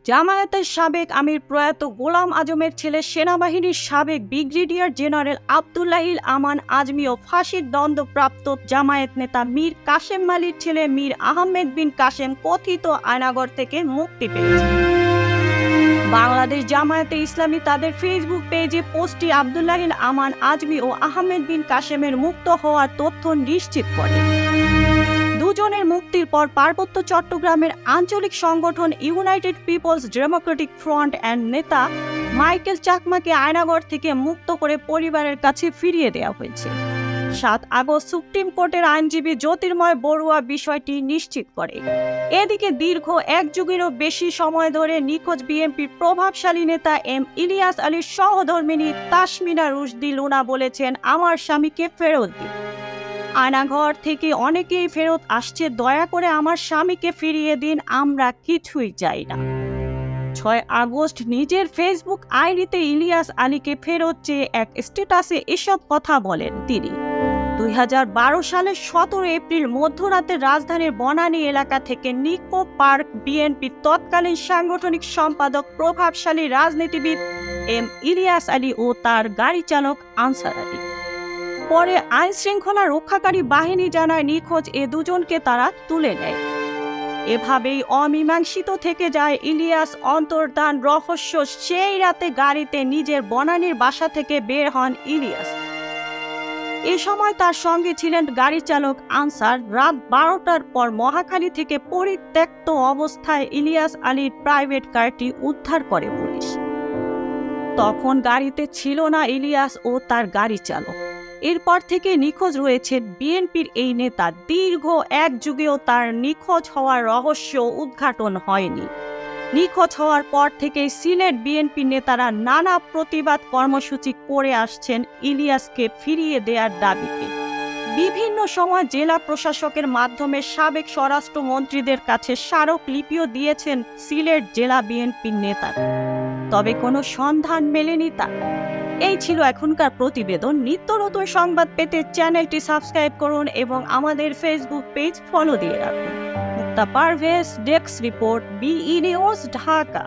জামায়াতের সাবেক আমির প্রয়াত গোলাম আজমের ছেলে সেনাবাহিনীর সাবেক ব্রিগেডিয়ার জেনারেল আবদুল্লাহিল আমান আজমিও ফাঁসির দণ্ডপ্রাপ্ত জামায়াত নেতা মীর কাসেম মালির ছেলে মীর আহমেদ বিন কাসেম কথিত আয়নাগর থেকে মুক্তি পেয়েছে। বাংলাদেশ জামায়াতে ইসলামী তাদের ফেসবুক পেজে পোস্টটি আবদুল্লাহিল আমান আজমি ও আহমেদ বিন কাসেমের মুক্ত হওয়ার তথ্য নিশ্চিত করে। দুজনের মুক্তির পর পার্বত্য চট্টগ্রামের আঞ্চলিক সংগঠন ইউনাইটেড পিপলস ডেমোক্রেটিক ফ্রন্ট এর নেতা মাইকেল চাকমাকে আয়নাগর থেকে মুক্ত করে পরিবারের কাছে ফিরিয়ে দেওয়া হয়েছে। 7 আগস্ট সুপ্রিম কোর্টের আইনজীবী জ্যোতির্ময় বড়ুয়া বিষয়টি নিশ্চিত করে। এদিকে দীর্ঘ এক যুগেরও বেশি সময় ধরে নিখোঁজ বিএনপির প্রভাবশালী নেতা এম ইলিয়াস আলীর সহধর্মিণী তাসমিনা রুশদি লুনা বলেছেন, আমার স্বামীকে ফেরত দিন। আয়নাঘর থেকে অনেকেই ফেরত আসছে, দয়া করে আমার স্বামীকে ফিরিয়ে দিন, আমরা কিছুই চাই না। 6 আগস্ট নিজের ফেসবুক আইডিতে ইলিয়াস আলীকে ফেরত চেয়ে এক স্ট্যাটাসে এসব কথা বলেন তিনি। 2012 সালের 17 এপ্রিল মধ্যরাতে রাজধানীর বনানী এলাকা থেকে নিকো পার্ক বিএনপির তৎকালীন সাংগঠনিক সম্পাদক প্রভাবশালী রাজনীতিবিদ এম ইলিয়াস আলী ও তার গাড়ি চালক আনসার আলী। পরে আইন শৃঙ্খলা রক্ষাকারী বাহিনী জানায় নিখোঁজ এ দুজনকে তারা তুলে নেয়। এভাবেই অমীমাংসিত থেকে যায় ইলিয়াস অন্তর্ধান রহস্য। সেই রাতে গাড়িতে নিজের বনানীর বাসা থেকে বের হন ইলিয়াস। এ সময় তার সঙ্গে ছিলেন গাড়ি চালক আনসার। রাত 12টার পর মহাখালী থেকে পরিত্যক্ত অবস্থায় ইলিয়াস আলীর প্রাইভেট কারটি উদ্ধার করে পুলিশ। তখন গাড়িতে ছিল না ইলিয়াস ও তার গাড়ি চালক। এরপর থেকে নিখোঁজ রয়েছে বিএনপির এই নেতা। দীর্ঘ এক যুগেও তার নিখোঁজ হওয়ার রহস্য উদ্ঘাটন হয়নি। নিখোঁজ হওয়ার পর থেকে সিলেট বিএনপি নেতারা নানা প্রতিবাদ কর্মসূচি করে আসছেন ইলিয়াসকে ফিরিয়ে দেওয়ার দাবিতে। বিভিন্ন সময় জেলা প্রশাসকের মাধ্যমে সাবেক স্বরাষ্ট্রমন্ত্রীদের কাছে স্মারকলিপিও দিয়েছেন সিলেট জেলা বিএনপির নেতারা, তবে কোনো সন্ধান মেলেনি তার। এই ছিল এখনকার প্রতিবেদন। নিত্য নতুন সংবাদ পেতে চ্যানেলটি সাবস্ক্রাইব করুন এবং আমাদের ফেসবুক পেজ ফলো দিয়ে রাখুন। Mukta Parvez, desk report, BE news, Dhaka.